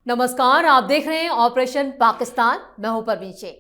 नमस्कार, आप देख रहे हैं ऑपरेशन पाकिस्तान। मैं हूं परवीन शेख।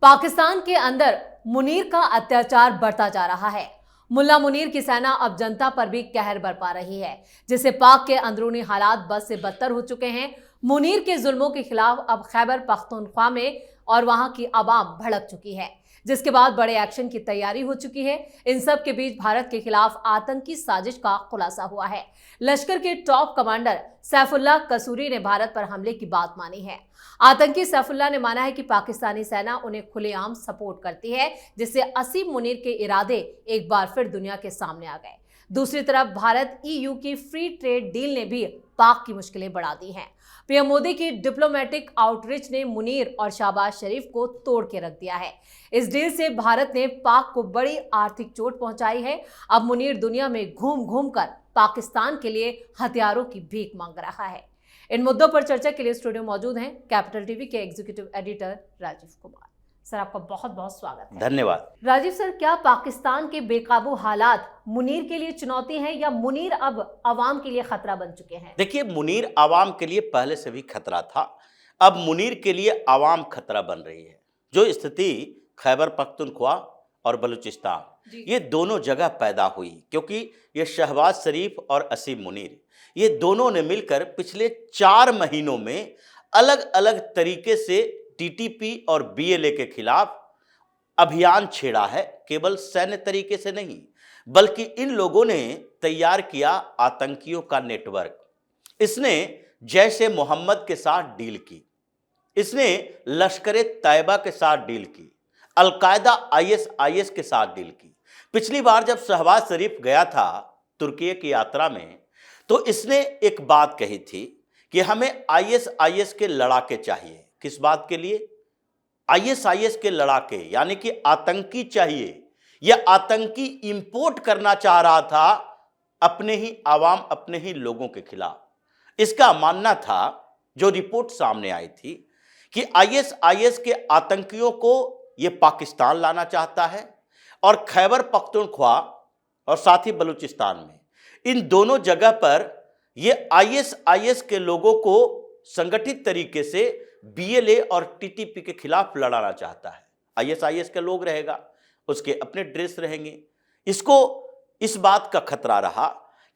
पाकिस्तान के अंदर मुनीर का अत्याचार बढ़ता जा रहा है। मुल्ला मुनीर की सेना अब जनता पर भी कहर बरपा रही है, जिससे पाक के अंदरूनी हालात बद से बदतर हो चुके हैं। मुनीर के जुल्मों के खिलाफ अब खैबर पख्तूनख्वा में और वहां की आवाम भड़क चुकी है, जिसके बाद बड़े एक्शन की तैयारी हो चुकी है। इन सब के बीच भारत के खिलाफ आतंकी साजिश का खुलासा हुआ है। लश्कर के टॉप कमांडर सैफुल्लाह कसूरी ने भारत पर हमले की बात मानी है। आतंकी सैफुल्लाह ने माना है कि पाकिस्तानी सेना उन्हें खुलेआम सपोर्ट करती है, जिससे असीम मुनीर के इरादे एक बार फिर दुनिया के सामने आ गए। दूसरी तरफ भारत EU की फ्री ट्रेड डील ने भी पाक की मुश्किलें बढ़ा दी हैं। पीएम मोदी की डिप्लोमेटिक आउटरीच ने मुनीर और शहबाज शरीफ को तोड़ के रख दिया है। इस डील से भारत ने पाक को बड़ी आर्थिक चोट पहुंचाई है। अब मुनीर दुनिया में घूम घूम कर पाकिस्तान के लिए हथियारों की भीख मांग रहा है। इन मुद्दों पर चर्चा के लिए स्टूडियो मौजूद हैं कैपिटल टीवी के executive editor Rajeev Kumar. Sir, आपका बहुत बहुत स्वागत है। धन्यवाद। राजीव सर, क्या पाकिस्तान के बेकाबू हालात मुनीर के लिए चुनौती हैं या मुनीर अब आवाम के लिए खतरा बन चुके हैं? देखिए, मुनीर आवाम के लिए पहले से भी खतरा था, अब मुनीर के लिए आवाम खतरा बन रही है। जो स्थिति खैबर पख्तूनख्वा और बलूचिस्तान ये दोनों जगह पैदा हुई, क्योंकि ये शहबाज शरीफ और असीम मुनीर ये दोनों ने मिलकर पिछले 4 महीनों में अलग अलग तरीके से TTP और BLA के खिलाफ अभियान छेड़ा है। केवल सैन्य तरीके से नहीं, बल्कि इन लोगों ने तैयार किया आतंकियों का नेटवर्क। इसने जैश ए मोहम्मद के साथ डील की, इसने लश्कर तैयबा के साथ डील की, अलकायदा ISIS के साथ डील की। पिछली बार जब शहबाज शरीफ गया था तुर्की की यात्रा में, तो इसने एक बात कही थी कि हमें ISIS के लड़ाके चाहिए। किस बात के लिए? ISIS के लड़ाके, यानी कि आतंकी चाहिए। यह आतंकी इंपोर्ट करना चाह रहा था अपने ही आवाम, अपने ही लोगों के खिलाफ। इसका मानना था, जो रिपोर्ट सामने आई थी, कि ISIS के आतंकियों को यह पाकिस्तान लाना चाहता है और खैबर पख्तूनख्वा और साथ ही बलूचिस्तान में, इन दोनों जगह पर यह ISIS के लोगों को संगठित तरीके से BLA और TTP के खिलाफ लड़ाना चाहता है। ISIS के लोग रहेगा, उसके अपने ड्रेस रहेंगे। इसको इस बात का खतरा रहा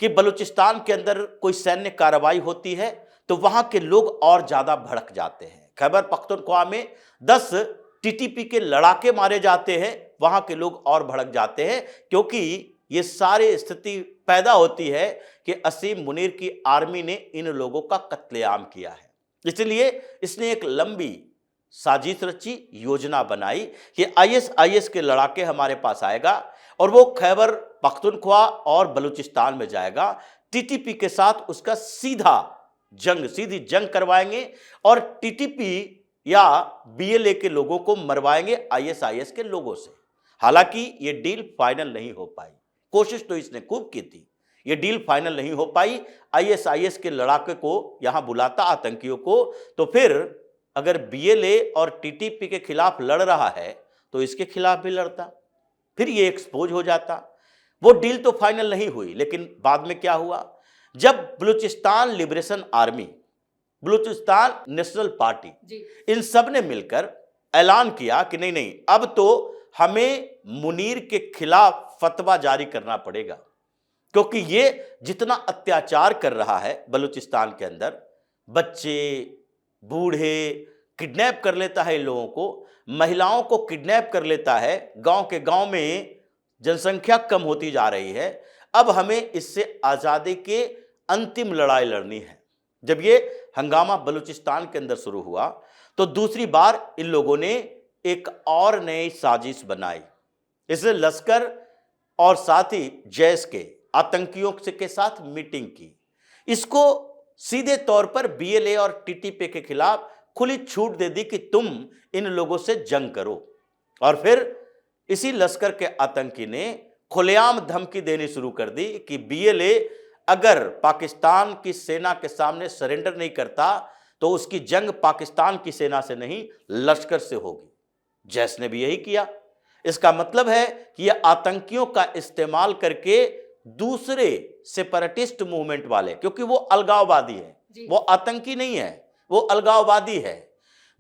कि बलूचिस्तान के अंदर कोई सैन्य कार्रवाई होती है तो वहां के लोग और ज्यादा भड़क जाते हैं। खैबर पख्तूनख्वा में 10 TTP के लड़ाके मारे जाते हैं, वहां के लोग और भड़क जाते हैं, क्योंकि ये सारी स्थिति पैदा होती है कि असीम मुनीर की आर्मी ने इन लोगों का कत्लेआम किया है। इसलिए इसने एक लंबी साजिश रची, योजना बनाई कि ISIS के लड़ाके हमारे पास आएगा और वो खैबर पख्तूनख्वा और बलूचिस्तान में जाएगा। TTP के साथ उसका सीधी जंग करवाएंगे और TTP या BLA के लोगों को मरवाएंगे ISIS के लोगों से। हालांकि ये डील फाइनल नहीं हो पाई। कोशिश तो इसने खूब की थी, ये डील फाइनल नहीं हो पाई। ISIS के लड़ाके को यहां बुलाता, आतंकियों को, तो फिर अगर BLA और TTP के खिलाफ लड़ रहा है तो इसके खिलाफ भी लड़ता, फिर ये एक्सपोज हो जाता। वो डील तो फाइनल नहीं हुई, लेकिन बाद में क्या हुआ, जब Balochistan liberation army, Balochistan national party, इन सब ने मिलकर ऐलान किया कि नहीं नहीं, अब तो हमें मुनीर के खिलाफ फतवा जारी करना पड़ेगा, क्योंकि ये जितना अत्याचार कर रहा है बलूचिस्तान के अंदर, बच्चे बूढ़े किडनैप कर लेता है इन लोगों को, महिलाओं को किडनैप कर लेता है। गांव के गांव में जनसंख्या कम होती जा रही है। अब हमें इससे आज़ादी के अंतिम लड़ाई लड़नी है। जब ये हंगामा बलूचिस्तान के अंदर शुरू हुआ तो दूसरी बार इन लोगों ने एक और नई साजिश बनाई। इसने लश्कर और साथ ही जैश के आतंकियों के साथ मीटिंग की। इसको सीधे तौर पर BLA और TTP के खिलाफ खुली छूट दे दी कि तुम इन लोगों से जंग करो। और फिर इसी लश्कर के आतंकी ने खुलेआम धमकी देनी शुरू कर दी कि BLA अगर पाकिस्तान की सेना के सामने सरेंडर नहीं करता तो उसकी जंग पाकिस्तान की सेना से नहीं, लश्कर से होगी। जैश ने भी यही किया। इसका मतलब है कि यह आतंकियों का इस्तेमाल करके दूसरे सेपरेटिस्ट मूवमेंट वाले, क्योंकि वो अलगाववादी है, वो आतंकी नहीं है, वो अलगाववादी है।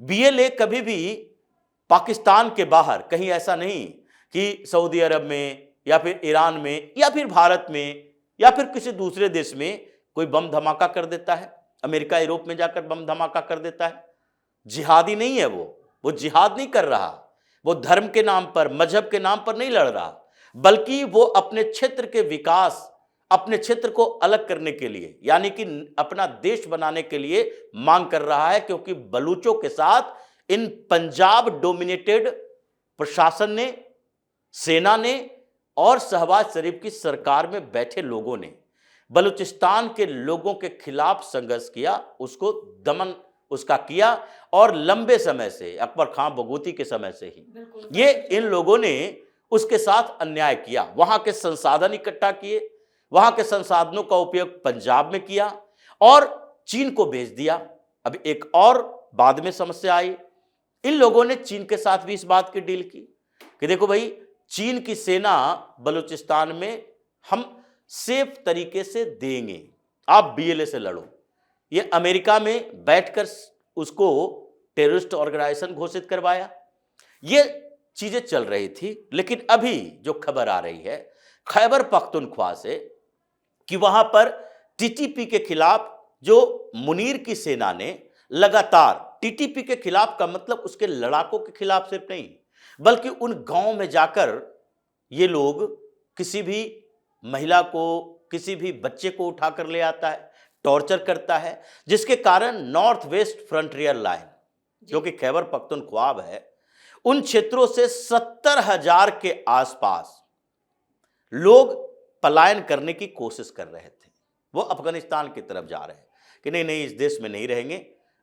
बीएलए कभी भी पाकिस्तान के बाहर कहीं ऐसा नहीं कि सऊदी अरब में या फिर ईरान में या फिर भारत में या फिर किसी दूसरे देश में कोई बम धमाका कर देता है, अमेरिका यूरोप में जाकर बम धमाका कर देता है। जिहादी नहीं है वो जिहाद नहीं कर रहा, वो धर्म के नाम पर, मजहब के नाम पर नहीं लड़ रहा, बल्कि वो अपने क्षेत्र के विकास, अपने क्षेत्र को अलग करने के लिए, यानी कि अपना देश बनाने के लिए मांग कर रहा है। क्योंकि बलूचों के साथ इन पंजाब डोमिनेटेड प्रशासन ने, सेना ने और शहबाज शरीफ की सरकार में बैठे लोगों ने बलूचिस्तान के लोगों के खिलाफ संघर्ष किया, उसको दमन उसका किया। और लंबे समय से, अकबर खां बगूती के समय से ही ये इन लोगों ने उसके साथ अन्याय किया। वहां के संसाधन इकट्ठा किए, वहां के संसाधनों का उपयोग पंजाब में किया और चीन को भेज दिया। अब एक और बाद में समस्या आई, इन लोगों ने चीन के साथ भी इस बात की डील की कि देखो भाई, चीन की सेना बलूचिस्तान में हम सेफ तरीके से देंगे, आप बीएलए से लड़ो। ये अमेरिका में बैठकर उसको टेररिस्ट ऑर्गेनाइजेशन घोषित करवाया। ये चीजें चल रही थी, लेकिन अभी जो खबर आ रही है खैबर पख्तूनख्वा से कि वहां पर टीटीपी के खिलाफ जो मुनीर की सेना ने लगातार, टीटीपी के खिलाफ का मतलब उसके लड़ाकों के खिलाफ सिर्फ नहीं, बल्कि उन गांव में जाकर ये लोग किसी भी महिला को, किसी भी बच्चे को उठाकर ले आता है, टॉर्चर करता है, जिसके कारण नॉर्थ वेस्ट फ्रंटियर लाइन जो कि खैबर पख्तूनख्वा है, उन क्षेत्रों से 70,000 के आसपास लोग पलायन करने की कोशिश कर रहे थे। वो अफगानिस्तान की तरफ जा रहे हैं कि नहीं नहीं, इस देश में नहीं रहेंगे,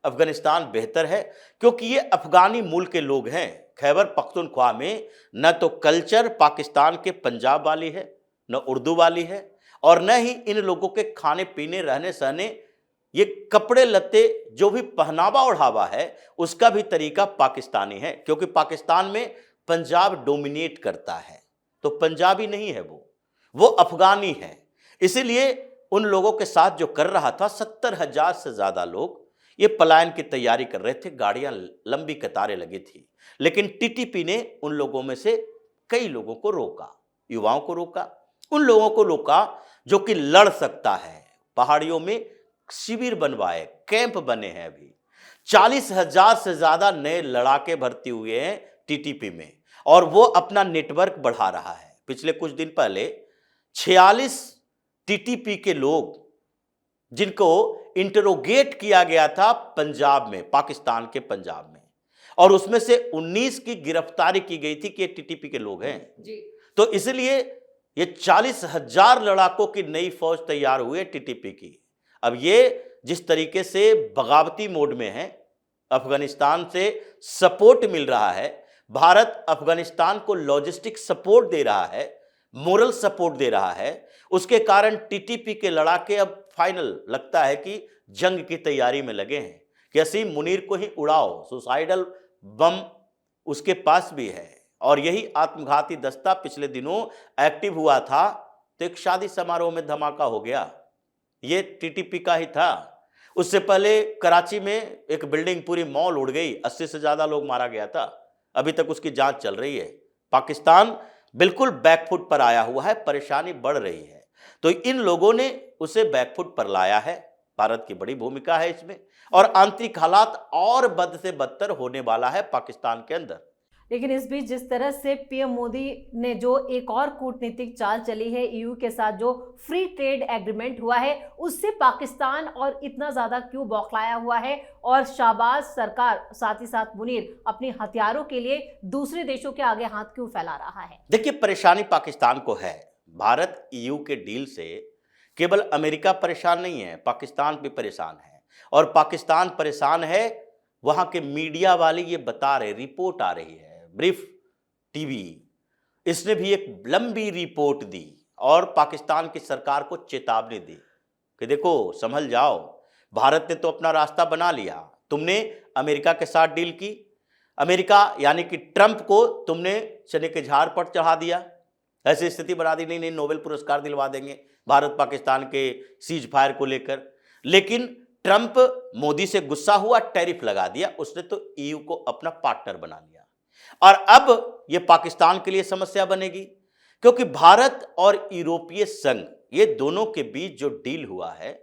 अफगानिस्तान बेहतर है। क्योंकि ये अफगानी मूल के लोग हैं। खैबर पख्तूनख्वा में न तो कल्चर पाकिस्तान के पंजाब वाली है, न उर्दू वाली है, और न ही इन लोगों के खाने पीने, रहने सहने, ये कपड़े लत्ते, जो भी पहनावा ओढ़ावा है उसका भी तरीका पाकिस्तानी है। क्योंकि पाकिस्तान में पंजाब डोमिनेट करता है, तो पंजाबी नहीं है वो अफगानी है। इसीलिए उन लोगों के साथ जो कर रहा था, 70,000 से ज्यादा लोग ये पलायन की तैयारी कर रहे थे, गाड़ियां लंबी कतारें लगी थी। लेकिन टीटीपी ने उन लोगों में से कई लोगों को रोका, युवाओं को रोका, उन लोगों को रोका जो कि लड़ सकता है। पहाड़ियों में शिविर बनवाए, कैंप बने हैं। अभी 40,000 से ज्यादा नए लड़ाके भर्ती हुए हैं टीटीपी में, और वो अपना नेटवर्क बढ़ा रहा है। पिछले कुछ दिन पहले 46 टीटीपी के लोग जिनको इंटरोगेट किया गया था पंजाब में, पाकिस्तान के पंजाब में, और उसमें से 19 की गिरफ्तारी की गई थी कि ये टीटीपी के लोग हैं जी। तो इसलिए ये 40,000 लड़ाकों की नई फौज तैयार हुई है टीटीपी की। अब ये जिस तरीके से बगावती मोड में है, अफगानिस्तान से सपोर्ट मिल रहा है, भारत अफगानिस्तान को लॉजिस्टिक सपोर्ट दे रहा है, मोरल सपोर्ट दे रहा है, उसके कारण टीटीपी के लड़ाके अब फाइनल लगता है कि जंग की तैयारी में लगे हैं कि असीम मुनीर को ही उड़ाओ। सुसाइडल बम उसके पास भी है, और यही आत्मघाती दस्ता पिछले दिनों एक्टिव हुआ था, तो एक शादी समारोह में धमाका हो गया, ये टीटीपी का ही था। उससे पहले कराची में एक बिल्डिंग, पूरी मॉल उड़ गई, 80 से ज्यादा लोग मारा गया था, अभी तक उसकी जांच चल रही है। पाकिस्तान बिल्कुल बैकफुट पर आया हुआ है, परेशानी बढ़ रही है, तो इन लोगों ने उसे बैकफुट पर लाया है। भारत की बड़ी भूमिका है इसमें, और आंतरिक हालात और बद से बदतर होने वाला है पाकिस्तान के अंदर। लेकिन इस बीच जिस तरह से पीएम मोदी ने जो एक और कूटनीतिक चाल चली है, ईयू के साथ जो फ्री ट्रेड एग्रीमेंट हुआ है, उससे पाकिस्तान और इतना ज्यादा क्यों बौखलाया हुआ है, और शाहबाज सरकार साथ ही साथ मुनीर अपने हथियारों के लिए दूसरे देशों के आगे हाथ क्यों फैला रहा है? देखिए, परेशानी पाकिस्तान को है। भारत ईयू के डील से केवल अमेरिका परेशान नहीं है, पाकिस्तान भी परेशान है। और पाकिस्तान परेशान है, वहां के मीडिया वाले ये बता रहे, रिपोर्ट आ रही है, ब्रीफ टीवी, इसने भी एक लंबी रिपोर्ट दी और पाकिस्तान की सरकार को चेतावनी दी कि देखो संभल जाओ, भारत ने तो अपना रास्ता बना लिया, तुमने अमेरिका के साथ डील की, अमेरिका यानी कि ट्रंप को तुमने चने के झाड़ पर चढ़ा दिया, ऐसी स्थिति बना दी, नहीं नहीं नोबेल पुरस्कार दिलवा देंगे भारत पाकिस्तान के सीज फायर को लेकर। लेकिन ट्रंप मोदी से गुस्सा हुआ, टैरिफ लगा दिया उसने, तो ईयू को अपना पार्टनर बना लिया। और अब यह पाकिस्तान के लिए समस्या बनेगी, क्योंकि भारत और यूरोपीय संघ, ये दोनों के बीच जो डील हुआ है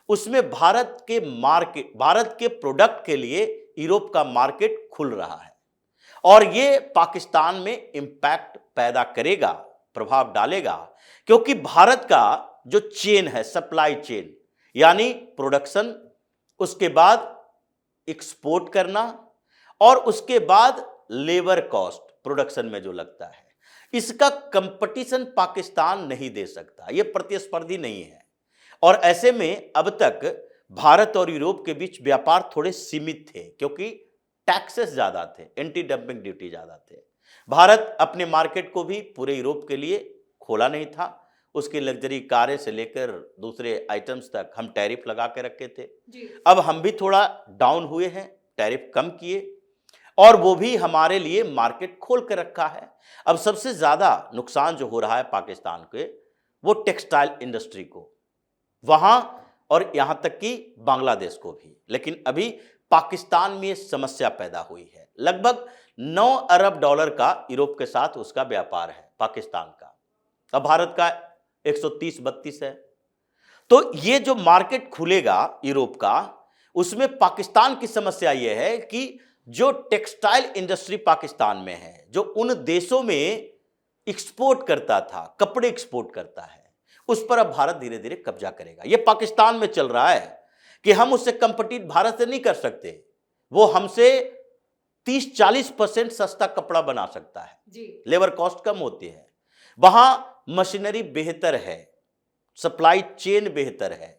उसमें भारत के प्रोडक्ट के लिए यूरोप का मार्केट खुल रहा है, और ये पाकिस्तान में इंपैक्ट पैदा करेगा, प्रभाव डालेगा, क्योंकि भारत का जो चेन है, सप्लाई चेन, यानी प्रोडक्शन, उसके बाद एक्सपोर्ट करना, और उसके बाद लेबर कॉस्ट प्रोडक्शन में जो लगता है, इसका कंपटीशन पाकिस्तान नहीं दे सकता, यह प्रतिस्पर्धी नहीं है। और ऐसे में अब तक भारत और यूरोप के बीच व्यापार थोड़े सीमित थे, क्योंकि टैक्सेस ज्यादा थे, एंटी डंपिंग ड्यूटी ज्यादा थे। भारत अपने मार्केट को भी पूरे यूरोप के लिए खोला नहीं था, उसकी लग्जरी कारें से लेकर दूसरे आइटम्स तक हम टैरिफ लगा के रखे थे जी। अब हम भी थोड़ा डाउन हुए हैं, टैरिफ कम किए, और वो भी हमारे लिए मार्केट खोल कर रखा है। अब सबसे ज्यादा नुकसान जो हो रहा है पाकिस्तान के, वो टेक्सटाइल इंडस्ट्री को, वहां और यहां तक कि बांग्लादेश को भी। लेकिन अभी पाकिस्तान में समस्या पैदा हुई है। लगभग 9 अरब डॉलर का यूरोप के साथ उसका व्यापार है पाकिस्तान का, अब भारत का 130-32 है। तो ये जो मार्केट खुलेगा यूरोप का, उसमें पाकिस्तान की समस्या यह है कि जो टेक्सटाइल इंडस्ट्री पाकिस्तान में है, जो उन देशों में एक्सपोर्ट करता था, कपड़े एक्सपोर्ट करता है, उस पर अब भारत धीरे धीरे कब्जा करेगा। यह पाकिस्तान में चल रहा है कि हम उससे कंपीट भारत से नहीं कर सकते, वो हमसे 30-40% सस्ता कपड़ा बना सकता है जी। लेबर कॉस्ट कम होती है, वहां मशीनरी बेहतर है, सप्लाई चेन बेहतर है,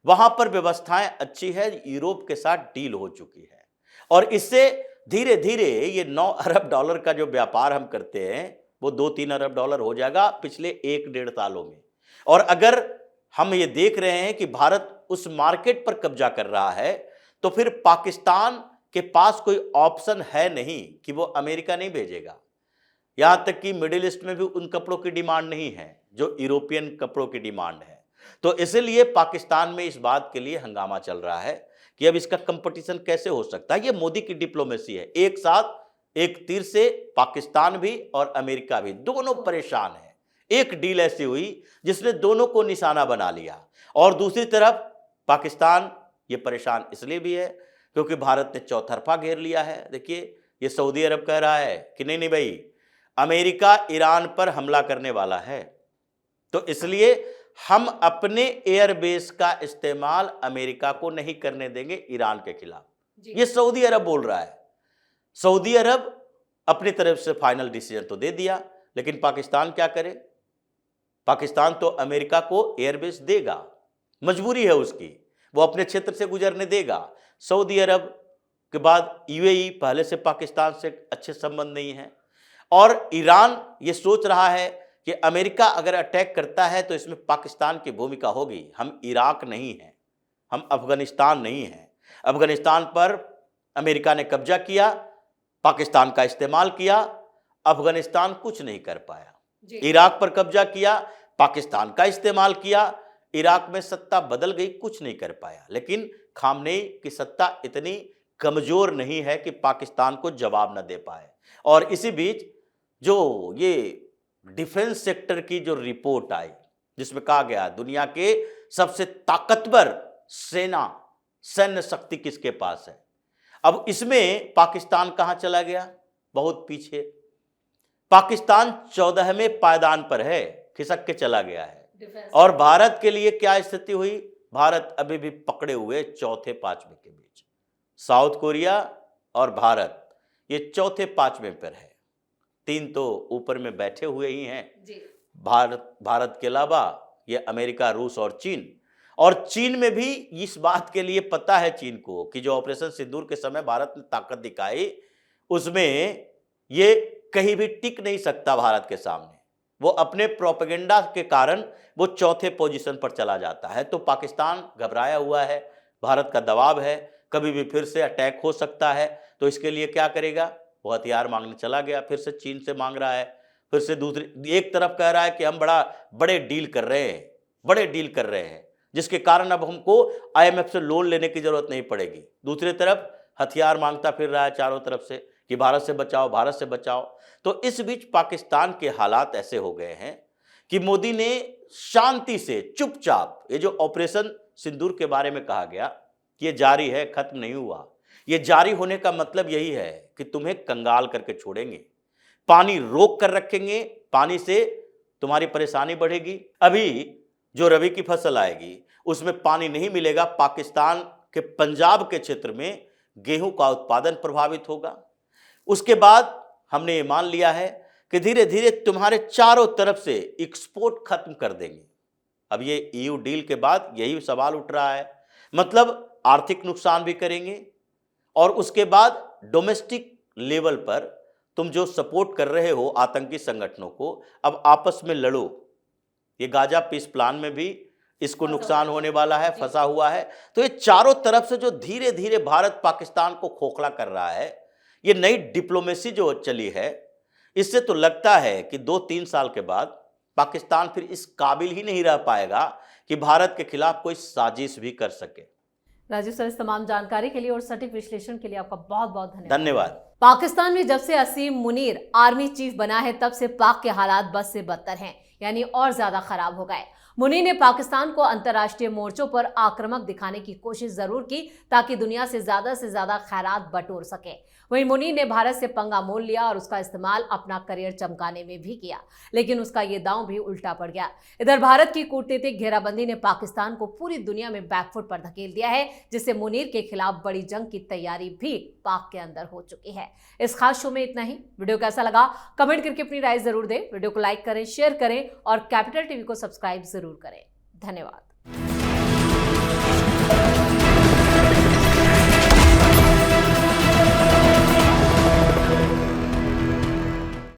वहां पर व्यवस्थाएं अच्छी है, यूरोप के साथ डील हो चुकी है, और इससे धीरे धीरे ये 9 अरब डॉलर का जो व्यापार हम करते हैं वो 2-3 अरब डॉलर हो जाएगा पिछले 1-1.5 सालों में। और अगर हम ये देख रहे हैं कि भारत उस मार्केट पर कब्जा कर रहा है, तो फिर पाकिस्तान के पास कोई ऑप्शन है नहीं कि वो अमेरिका नहीं भेजेगा। यहां तक कि मिडिल ईस्ट में भी उन कपड़ों की डिमांड नहीं है जो यूरोपियन कपड़ों की डिमांड है। तो इसलिए पाकिस्तान में इस बात के लिए हंगामा चल रहा है कि अब इसका कंपटीशन कैसे हो सकता है। ये मोदी की डिप्लोमेसी है, एक साथ एक तीर से पाकिस्तान भी और अमेरिका भी दोनों परेशान है। एक डील ऐसी हुई जिसने दोनों को निशाना बना लिया, और दूसरी तरफ पाकिस्तान ये परेशान इसलिए भी है क्योंकि भारत ने चौतरफा घेर लिया है। देखिए, ये सऊदी अरब कह रहा है कि नहीं नहीं भाई, अमेरिका ईरान पर हमला करने वाला है, तो इसलिए हम अपने एयरबेस का इस्तेमाल अमेरिका को नहीं करने देंगे ईरान के खिलाफ। ये सऊदी अरब बोल रहा है। सऊदी अरब अपनी तरफ से फाइनल डिसीजन तो दे दिया, लेकिन पाकिस्तान क्या करे? पाकिस्तान तो अमेरिका को एयरबेस देगा, मजबूरी है उसकी, वो अपने क्षेत्र से गुजरने देगा। सऊदी अरब के बाद यूएई, पहले से पाकिस्तान से अच्छे संबंध नहीं है, और ईरान ये सोच रहा है कि अमेरिका अगर अटैक करता है तो इसमें पाकिस्तान की भूमिका होगी। हम इराक नहीं हैं, हम अफगानिस्तान नहीं हैं। अफगानिस्तान पर अमेरिका ने कब्जा किया, पाकिस्तान का इस्तेमाल किया, अफगानिस्तान कुछ नहीं कर पाया। इराक पर कब्जा किया, पाकिस्तान का इस्तेमाल किया, इराक में सत्ता बदल गई, कुछ नहीं कर पाया। लेकिन खामनेई की सत्ता इतनी कमजोर नहीं है कि पाकिस्तान को जवाब न दे पाए। और इसी बीच जो ये डिफेंस सेक्टर की जो रिपोर्ट आई, जिसमें कहा गया दुनिया के सबसे ताकतवर सैन्य शक्ति किसके पास है, अब इसमें पाकिस्तान कहां चला गया? बहुत पीछे। पाकिस्तान 14वें पायदान पर है, खिसक के चला गया है। और भारत के लिए क्या स्थिति हुई? भारत अभी भी पकड़े हुए 4-5वें के बीच। साउथ कोरिया और भारत ये 4-5वें पर है, 3 तो ऊपर में बैठे हुए ही हैं जी। भारत के अलावा ये अमेरिका, रूस और चीन। और चीन में भी इस बात के लिए पता है चीन को कि जो ऑपरेशन सिंदूर के समय भारत ने ताकत दिखाई, उसमें ये कहीं भी टिक नहीं सकता भारत के सामने। वो अपने प्रोपेगेंडा के कारण वो 4थे पोजीशन पर चला जाता है। तो पाकिस्तान घबराया हुआ है, भारत का दबाव है, कभी भी फिर से अटैक हो सकता है। तो इसके लिए क्या करेगा? वो हथियार मांगने चला गया, फिर से चीन से मांग रहा है, फिर से दूसरी एक तरफ कह रहा है कि हम बड़े डील कर रहे हैं, जिसके कारण अब हमको आईएमएफ से लोन लेने की जरूरत नहीं पड़ेगी। दूसरी तरफ हथियार मांगता फिर रहा है चारों तरफ से कि भारत से बचाओ, भारत से बचाओ। तो इस बीच पाकिस्तान के हालात ऐसे हो गए हैं कि मोदी ने शांति से चुपचाप, ये जो ऑपरेशन सिंदूर के बारे में कहा गया कि ये जारी है, खत्म नहीं हुआ, ये जारी होने का मतलब यही है कि तुम्हें कंगाल करके छोड़ेंगे, पानी रोक कर रखेंगे, पानी से तुम्हारी परेशानी बढ़ेगी। अभी जो रबी की फसल आएगी उसमें पानी नहीं मिलेगा, पाकिस्तान के पंजाब के क्षेत्र में गेहूं का उत्पादन प्रभावित होगा। उसके बाद हमने ये मान लिया है कि धीरे धीरे तुम्हारे चारों तरफ से एक्सपोर्ट खत्म कर देंगे। अब ये ईयू डील के बाद यही सवाल उठ रहा है, मतलब आर्थिक नुकसान भी करेंगे और उसके बाद डोमेस्टिक लेवल पर तुम जो सपोर्ट कर रहे हो आतंकी संगठनों को, अब आपस में लड़ो। ये गाजा पीस प्लान में भी इसको नुकसान होने वाला है, फंसा हुआ है। तो ये चारों तरफ से जो धीरे धीरे भारत पाकिस्तान को खोखला कर रहा है, ये नई डिप्लोमेसी जो चली है, इससे तो लगता है कि 2-3 साल के बाद पाकिस्तान फिर इस काबिल ही नहीं रह पाएगा कि भारत के खिलाफ कोई साजिश भी कर सके। राजीव सर, इस तमाम जानकारी के लिए और सटीक विश्लेषण के लिए आपका बहुत बहुत धन्यवाद। पाकिस्तान में जब से असीम मुनीर आर्मी चीफ बना है तब से पाक के हालात बद से बदतर हैं, यानी और ज्यादा खराब हो गए। मुनीर ने पाकिस्तान को अंतर्राष्ट्रीय मोर्चों पर आक्रामक दिखाने की कोशिश जरूर की ताकि दुनिया से ज्यादा खैरात बटोर सके। वहीं मुनीर ने भारत से पंगा मोल लिया और उसका इस्तेमाल अपना करियर चमकाने में भी किया, लेकिन उसका ये दांव भी उल्टा पड़ गया। इधर भारत की कूटनीतिक घेराबंदी ने पाकिस्तान को पूरी दुनिया में बैकफुट पर धकेल दिया है, जिससे मुनीर के खिलाफ बड़ी जंग की तैयारी भी पाक के अंदर हो चुकी है। इस खास शो में इतना ही। वीडियो कैसा लगा कमेंट करके अपनी राय जरूर दें। वीडियो को लाइक करें, शेयर करें और कैपिटल टीवी को सब्सक्राइब जरूर करें। धन्यवाद।